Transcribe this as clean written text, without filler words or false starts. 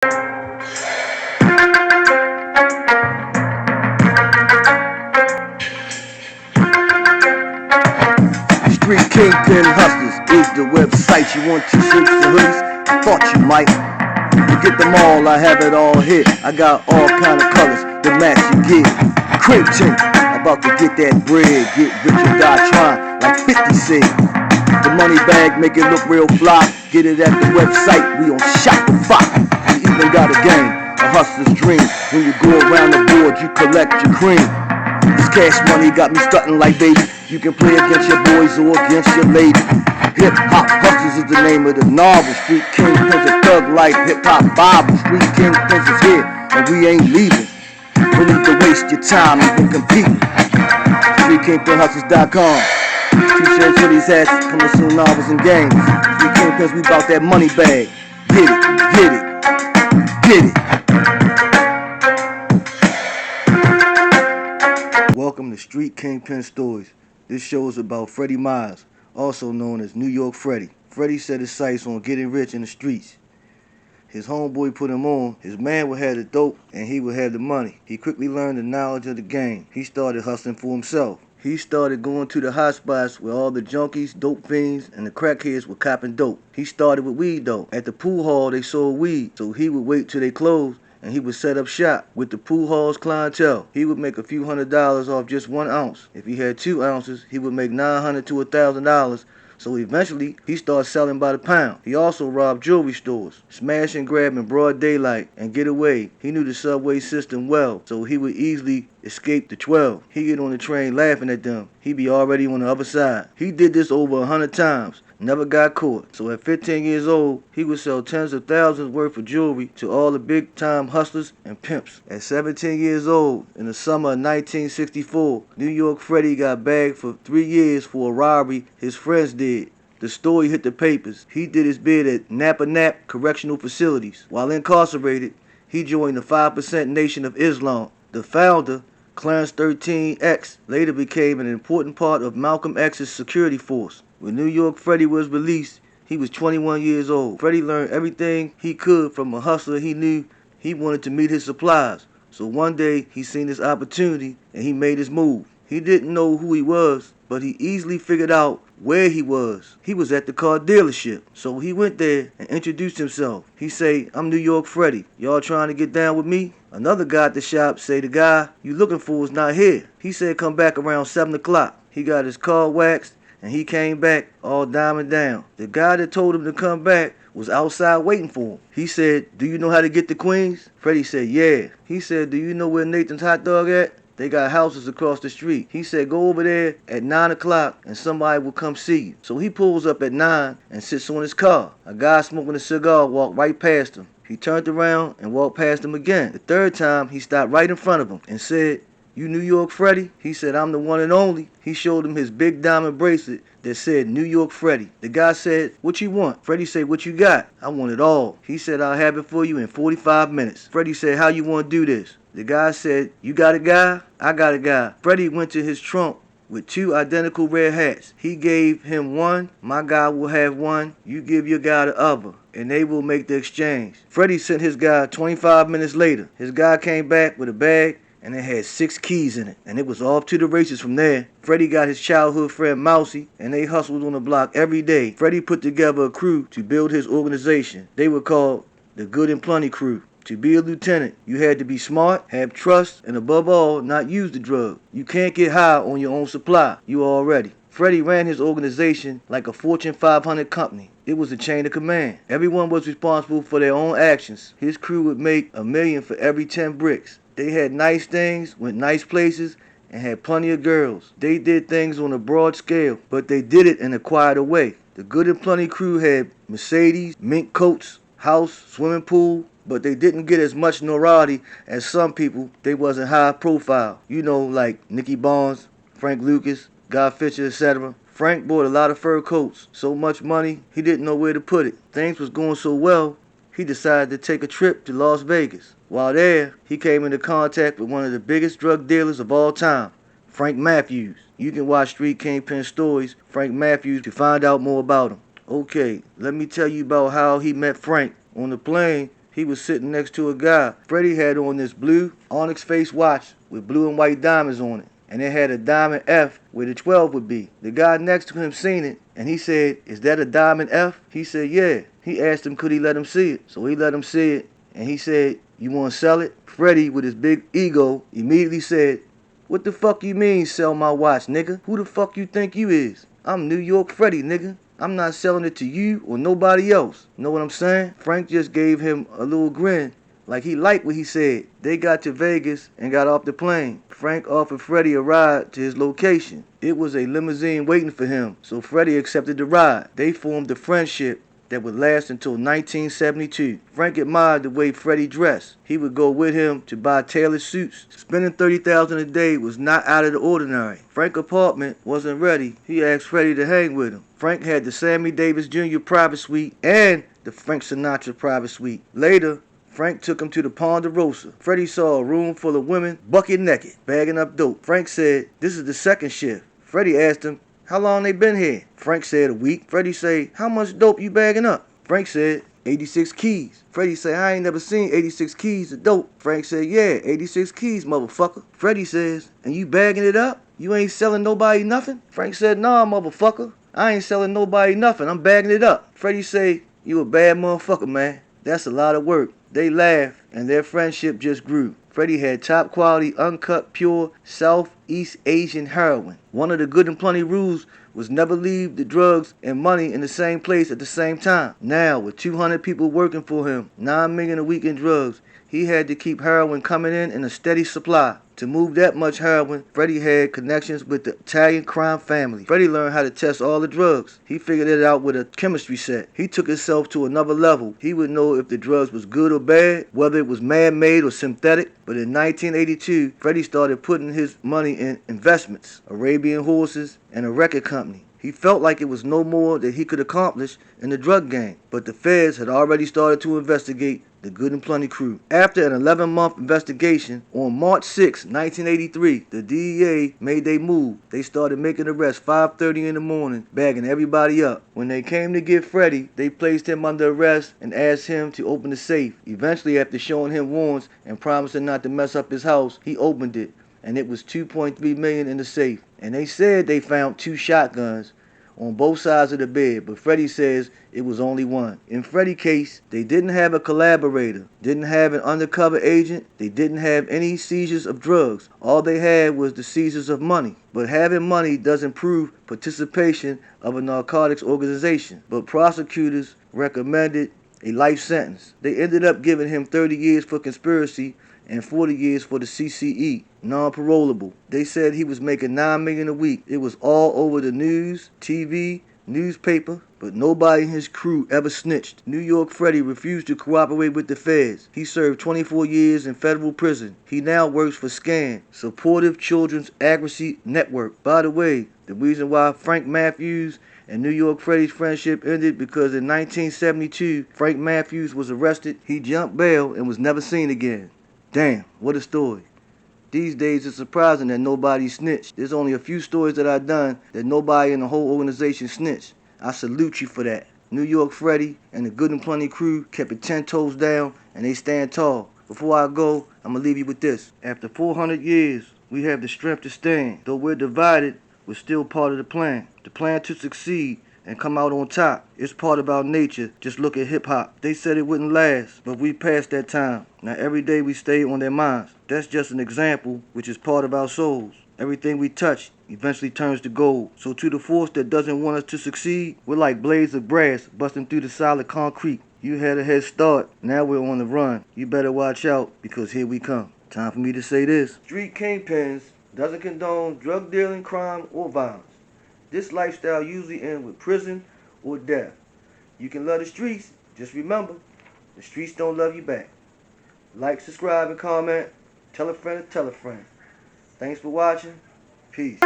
Street Kingpin Hustlers is the website. You want t-shirts and hoodies? I thought you might. You get them all, I have it all here. I got all kind of colors to match your gear. Kingpin, about to get that bread. Get rich or die trying, like 50 said. The money bag make it look real fly. Get it at the website, we on Shopify. We even got a game, a hustler's dream. When you go around the board, you collect your cream. This cash money got me stunting like baby. You can play against your boys or against your lady. Hip Hop Hustlers is the name of the novel. Street Kingpins a thug life, hip hop Bible. Street Kingpins is here and we ain't leaving. No need to waste your time even competing. StreetKingpinHustlers.com. T-shirts, hoodies, hats, coming soon, novels and games. Street Kingpins, we bout that money bag. Get it, get it, get it. Welcome to Street Kingpin Stories. This show is about Freddie Myers, also known as New York Freddie. Freddie set his sights on getting rich in the streets. His homeboy put him on. His man would have the dope and he would have the money. He quickly learned the knowledge of the game. He started hustling for himself. He started going to the hot spots where all the junkies, dope fiends, and the crackheads were copping dope. He started with weed though. At the pool hall they sold weed, so he would wait till they closed and he would set up shop with the pool hall's clientele. He would make a few $100s off just 1 ounce. If he had 2 ounces, he would make $900 to $1,000. So eventually, he started selling by the pound. He also robbed jewelry stores, smash and grab in broad daylight, and get away. He knew the subway system well, so he would easily escape the 12. He'd get on the train laughing at them. He'd be already on the other side. He did this over 100 times. Never got caught. So at 15 years old, he would sell tens of thousands worth of jewelry to all the big time hustlers and pimps. At 17 years old, in the summer of 1964, New York Freddie got bagged for 3 years for a robbery his friends did. The story hit the papers. He did his bid at Nap Correctional Facilities. While incarcerated, he joined the 5% Nation of Islam. The founder, Clarence 13X, later became an important part of Malcolm X's security force. When New York Freddie was released, he was 21 years old. Freddie learned everything he could from a hustler he knew. He wanted to meet his supplies. So one day, he seen this opportunity and he made his move. He didn't know who he was, but he easily figured out where he was. He was at the car dealership. So he went there and introduced himself. He say, "I'm New York Freddie. Y'all trying to get down with me?" Another guy at the shop say, "The guy you looking for is not here." He said, "Come back around 7 o'clock. He got his car waxed and he came back all diamond down. The guy that told him to come back was outside waiting for him. He said, "Do you know how to get to Queens?" Freddie said, "Yeah." He said, "Do you know where Nathan's Hot Dog at? They got houses across the street." He said, "Go over there at 9 o'clock and somebody will come see you." So he pulls up at 9 and sits on his car. A guy smoking a cigar walked right past him. He turned around and walked past him again. The third time, he stopped right in front of him and said, "You New York Freddie?" He said, "I'm the one and only." He showed him his big diamond bracelet that said New York Freddie. The guy said, "What you want?" Freddie said, "What you got?" "I want it all." He said, "I'll have it for you in 45 minutes. Freddie said, "How you want to do this?" The guy said, "You got a guy?" "I got a guy." Freddie went to his trunk with 2 identical red hats. He gave him one. "My guy will have one. You give your guy the other, and they will make the exchange." Freddie sent his guy 25 minutes later. His guy came back with a bag and it had 6 keys in it, and it was off to the races from there. Freddie got his childhood friend Mousy, and they hustled on the block every day. Freddie put together a crew to build his organization. They were called the Good and Plenty Crew. To be a lieutenant, you had to be smart, have trust, and above all, not use the drug. You can't get high on your own supply. You already. Freddie ran his organization like a Fortune 500 company. It was a chain of command. Everyone was responsible for their own actions. His crew would make $1 million for every 10 bricks. They had nice things, went nice places, and had plenty of girls. They did things on a broad scale, but they did it in a quieter way. The Good and Plenty Crew had Mercedes, mink coats, house, swimming pool, but they didn't get as much notoriety as some people. They wasn't high profile. You know, like Nicky Barnes, Frank Lucas, Guy Fisher, etc. Frank bought a lot of fur coats. So much money, he didn't know where to put it. Things was going so well, he decided to take a trip to Las Vegas. While there, he came into contact with one of the biggest drug dealers of all time, Frank Matthews. You can watch Street Kingpin Stories, Frank Matthews, to find out more about him. Okay, let me tell you about how he met Frank. On the plane, He was sitting next to a guy. Freddie had on this blue onyx face watch with blue and white diamonds on it, and it had a diamond F where the 12 would be. The guy next to him seen it, and he said, "Is that a diamond F?" He said, "Yeah." He asked him could he let him see it. So he let him see it, and he said, "You want to sell it?" Freddie, with his big ego, immediately said, "What the fuck you mean sell my watch, nigga? Who the fuck you think you is? I'm New York Freddie, nigga. I'm not selling it to you or nobody else." Know what I'm saying? Frank just gave him a little grin, like he liked what he said. They got to Vegas and got off the plane. Frank offered Freddie a ride to his location. It was a limousine waiting for him, so Freddie accepted the ride. They formed a friendship that would last until 1972. Frank admired the way Freddie dressed. He would go with him to buy tailored suits. Spending $30,000 a day was not out of the ordinary. Frank's apartment wasn't ready. He asked Freddie to hang with him. Frank had the Sammy Davis Jr. private suite and the Frank Sinatra private suite. Later, Frank took him to the Ponderosa. Freddie saw a room full of women bucket naked, bagging up dope. Frank said, "This is the second shift." Freddie asked him, "How long they been here?" Frank said, "A week." Freddie said, "How much dope you bagging up?" Frank said, 86 keys. Freddie said, "I ain't never seen 86 keys of dope." Frank said, "Yeah, 86 keys, motherfucker." Freddie says, "And you bagging it up? You ain't selling nobody nothing?" Frank said, "Nah, motherfucker. I ain't selling nobody nothing. I'm bagging it up." Freddie said, "You a bad motherfucker, man. That's a lot of work." They laughed, and their friendship just grew. Freddie had top quality, uncut, pure Southeast Asian heroin. One of the good and plenty rules was never leave the drugs and money in the same place at the same time. Now, with 200 people working for him, $9 million a week in drugs, he had to keep heroin coming in a steady supply. To move that much heroin, Freddie had connections with the Italian crime family. Freddie learned how to test all the drugs. He figured it out with a chemistry set. He took himself to another level. He would know if the drugs was good or bad, whether it was man-made or synthetic. But in 1982, Freddie started putting his money in investments, Arabian horses, and a record company. He felt like it was no more that he could accomplish in the drug game, but the feds had already started to investigate the Good and Plenty crew. After an 11-month investigation, on March 6, 1983, the DEA made their move. They started making arrests 5:30 in the morning, bagging everybody up. When they came to get Freddie, they placed him under arrest and asked him to open the safe. Eventually, after showing him warrants and promising not to mess up his house, he opened it, and it was $2.3 million in the safe. And they said they found 2 shotguns on both sides of the bed, but Freddie says it was only one. In Freddie's case, they didn't have a collaborator, didn't have an undercover agent, they didn't have any seizures of drugs. All they had was the seizures of money. But having money doesn't prove participation of a narcotics organization. But prosecutors recommended a life sentence. They ended up giving him 30 years for conspiracy and 40 years for the CCE, non-parolable. They said he was making $9 million a week. It was all over the news, TV, newspaper, but nobody in his crew ever snitched. New York Freddie refused to cooperate with the feds. He served 24 years in federal prison. He now works for SCAN, Supportive Children's Accuracy Network. By the way, the reason why Frank Matthews and New York Freddie's friendship ended because in 1972, Frank Matthews was arrested. He jumped bail and was never seen again. Damn, what a story. These days it's surprising that nobody snitched. There's only a few stories that I've done that nobody in the whole organization snitched. I salute you for that. New York Freddie and the Good and Plenty crew kept it 10 toes down and they stand tall. Before I go, I'm going to leave you with this. After 400 years, we have the strength to stand. Though we're divided, we're still part of the plan. The plan to succeed and come out on top. It's part of our nature. Just look at hip-hop. They said it wouldn't last, but we passed that time. Now every day we stay on their minds. That's just an example, which is part of our souls. Everything we touch eventually turns to gold. So to the force that doesn't want us to succeed, we're like blades of grass busting through the solid concrete. You had a head start. Now we're on the run. You better watch out, because here we come. Time for me to say this. Street Kingpins doesn't condone drug dealing, crime, or violence. This lifestyle usually ends with prison or death. You can love the streets. Just remember, the streets don't love you back. Like, subscribe, and comment. Tell a friend to tell a friend. Thanks for watching. Peace.